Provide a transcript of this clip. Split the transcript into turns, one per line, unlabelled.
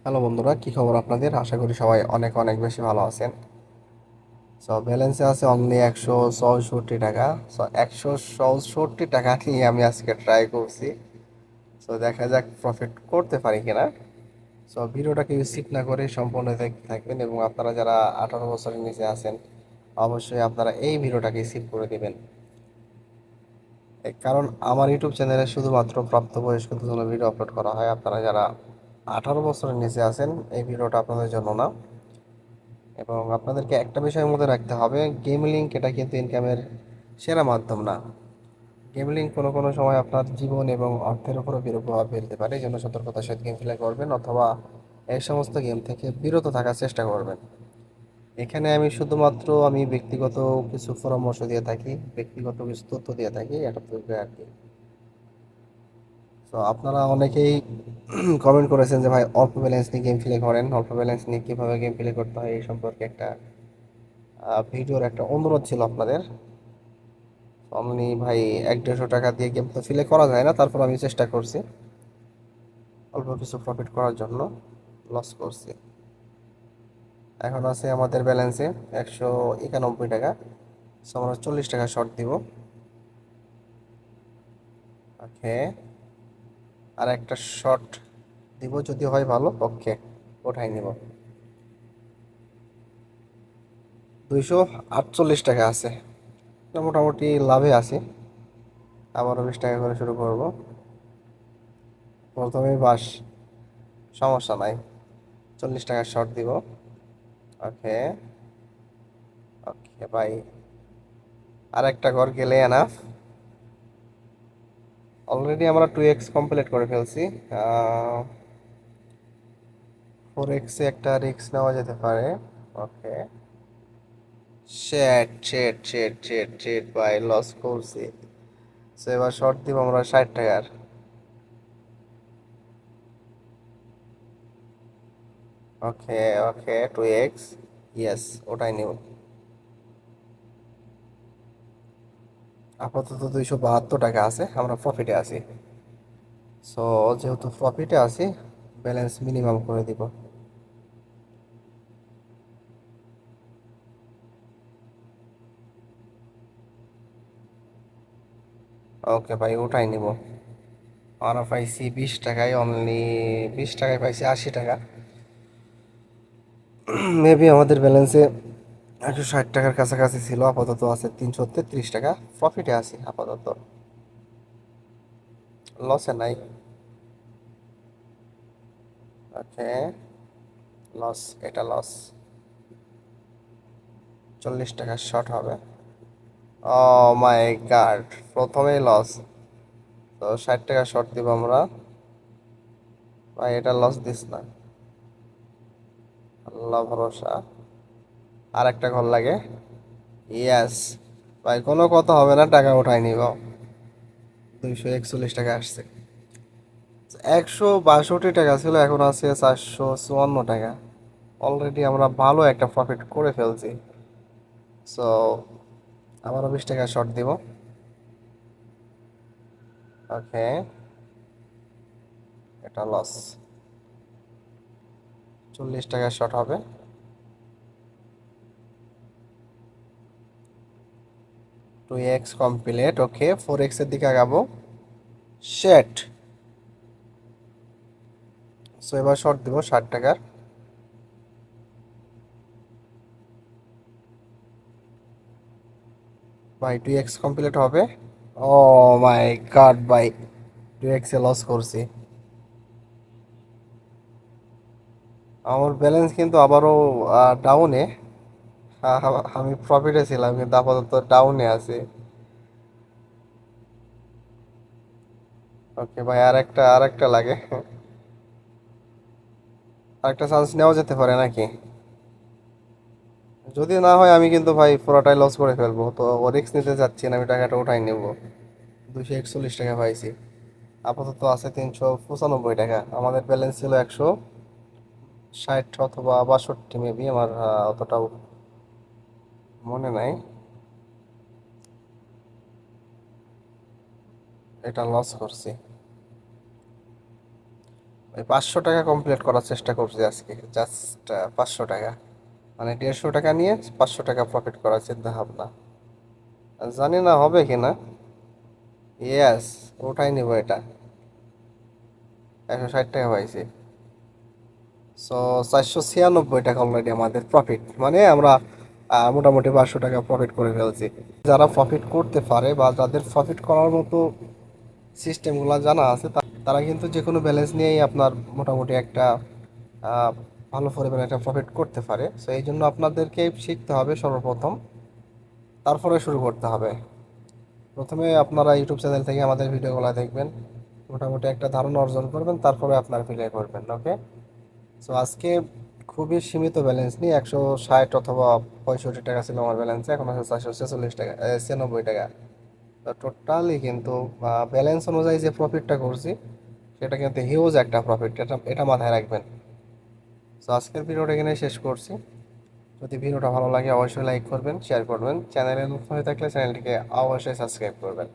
Hello বন্ধুরা, কি খবর আপনাদের? আশা করি সবাই অনেক অনেক বেশি ভালো আছেন। সো ব্যালেন্সে আছে অনলি 164 টাকা। সো 164 টাকা নিয়ে আমি আজকে ট্রাই করছি। সো দেখা যাক প্রফিট করতে পারি কিনা। সো ভিডিওটাকে স্কিপ না করে সম্পূর্ণ দেখতে থাকবেন, এবং আপনারা যারা 18 বছরের নিচে আছেন অবশ্যই আপনারা এই ভিডিওটাকে স্কিপ করে দিবেন। কারণ আমার ইউটিউব চ্যানেলে শুধুমাত্র প্রাপ্তবয়স্কদের জন্য ভিডিও আপলোড করা হয়। আপনারা যারা 18 বছরের নিচে আছেন এই ভিডিওটা আপনাদের জন্য না। এবং আপনাদেরকে একটা বিষয়ের মধ্যে রাখতে হবে, গেম লিঙ্ক এটা কিন্তু ইনকামের সেরা মাধ্যম না। গেম লিঙ্ক কোনো কোনো সময় আপনার জীবন এবং অর্থের উপরও বিরূপ প্রভাব ফেলতে পারে। এই জন্য সতর্কতার সাথে গেম খেলা করবেন, অথবা এই সমস্ত গেম থেকে বিরত থাকার চেষ্টা করবেন। এখানে আমি ব্যক্তিগত কিছু পরামর্শ দিয়ে থাকি, ব্যক্তিগত কিছু তথ্য দিয়ে থাকি, এটা তো আর কি। তো আপনারা অনেকেই কমেন্ট করেছেন যে ভাই অল্প ব্যালেন্স নিয়ে গেম প্লে করেন, অল্প ব্যালেন্স নিয়ে কীভাবে গেম প্লে করতে হয় এই সম্পর্কে একটা ভিডিওর একটা অনুরোধ ছিল আপনাদের। অমনি ভাই 100-150 টাকা দিয়ে গেম তো ফিলে করা যায় না, তারপর আমি চেষ্টা করছি অল্প কিছু প্রফিট করার জন্য। লস করছি। এখন আছে আমাদের ব্যালেন্সে 191 টাকা। সো আমরা 40 টাকা শর্ট দিব। ওকে, আর একটা শর্ট দিব, যদি হয় ভালো। ওকে, ওঠাই নিব। 248 টাকা আছে। মোটামুটি লাভে আছি। আবারও 20 টাকা করে শুরু করব। প্রথমেই বাস, সমস্যা নাই। 40 টাকা শর্ট দিব। ওকে। ওকে ভাই, আর একটা ঘর গেলে এনাফ। অলরেডি আমরা 2x কমপ্লিট করে ফেলছি। 4x একটা রিস্ক নেওয়া যেতে পারে। ওকে। শেট শেট শেট শেট শেট ভাই, লস করছি। সো এবার শর্ট দিব আমরা 60 টাকার। ওকে। ওকে, 2x। ইয়েস, ওটাই নিব। আপাতত 272 টাকা আছে, আমরা প্রফিটে আছি। সো যেহেতু প্রফিটে আছি, ব্যালেন্স মিনিমাম করে দিব। ওকে ভাই, ওটাই নিব। আমরা পাইছি 20 টাকায়, অনলি 20 টাকায় পাইছি 80 টাকা। মেবি আমাদের ব্যালেন্সে 160 টাকার কাছাকাছি ছিল, আপাতত আছে 333 টাকা। প্রফিটে আছি আপাতত, লসে নাই। ওকে, লস, এটা লস। 40 টাকা শর্ট হবে। ও মাই গাড, প্রথমেই লস। তো 60 টাকা শর্ট দিব আমরা। ভাই এটা লস দিস না, আল্লাহ ভরসা। আর একটা ঘর লাগে। ইয়াস ভাই, কোনো কথা হবে না, টাকা উঠাই নিব। 241 টাকা আসছে। 162 টাকা ছিল, এখন আছে 454 টাকা। অলরেডি আমরা ভালো একটা প্রফিট করে ফেলছি। সো আবারও 20 টাকা শর্ট দিব। ওকে, এটা লস। 40 টাকা শর্ট হবে। 2x complete. ওকে, 4x এর দিকে আগাবো। শেট। সো এবার শর্ট দিব 60 টাকার। ভাই 2x কমপ্লিট হবে। ও মাই গড ভাই, 2x এ লস করছি। আমার ব্যালেন্স কিন্তু আবারও ডাউনে। আমি প্রফিটে ছিলাম, কিন্তু আপাতত ডাউনে আছি। ওকে ভাই, আর একটা লাগে। আরেকটা চান্স নেওয়া যেতে পারে নাকি? যদি না হয় আমি কিন্তু ভাই পুরোটাই লস করে ফেলবো, তো রিস্ক নিতে চাচ্ছি না, আমি টাকাটা উঠাই নেব। 241 টাকা পাইছি। আপাতত আছে 395 টাকা। আমাদের ব্যালেন্স ছিল 160 অথবা 62, মেবি, আমার অতটাও মনে নাই। এটা লস করছি। ওই 500 টাকা কমপ্লিট করার চেষ্টা করছি আজকে, জাস্ট 500 টাকা, মানে 150 টাকা নিয়ে 500 টাকা প্রফিট করার চিন্তা ভাবনা। জানি না হবে কিনা। ইয়েস, ওটাই নিব এটা। 160 টাকা পাইছি। সো 496 টাকা অলরেডি আমাদের প্রফিট, মানে আমরা মোটামুটি 500 টাকা প্রফিট করে ফেলছি। যারা প্রফিট করতে পারে বা যাদের প্রফিট করার মতো সিস্টেমগুলো জানা আছে, তারা কিন্তু যে কোনো ব্যালেন্স নিয়েই আপনার মোটামুটি একটা আহ, ভালো পরিমাণে একটা প্রফিট করতে পারে। সো এই জন্য আপনাদেরকে শিখতে হবে সর্বপ্রথম, তারপরে শুরু করতে হবে। প্রথমে আপনারা ইউটিউব চ্যানেল থেকে আমাদের ভিডিওগুলো দেখবেন, মোটামুটি একটা ধারণা অর্জন করবেন, তারপরে আপনার প্লে করবেন। ওকে। সো আজকে খুবই সীমিত ব্যালেন্স নিয়ে 160 অথবা 65 টাকা ছিল আমার ব্যালেন্সে, এখন আছে 446 টাকা, 96 টাকা। তো টোটালি কিন্তু ব্যালেন্স অনুযায়ী যে প্রফিটটা করছি সেটা কিন্তু হিউজ একটা প্রফিট, এটা এটা মাথায় রাখবেন। তো আজকের ভিডিওটা এখানে শেষ করছি। যদি ভিডিওটা ভালো লাগে অবশ্যই লাইক করবেন, শেয়ার করবেন, চ্যানেলে নতুন হয়ে থাকলে চ্যানেলটিকে অবশ্যই সাবস্ক্রাইব করবেন।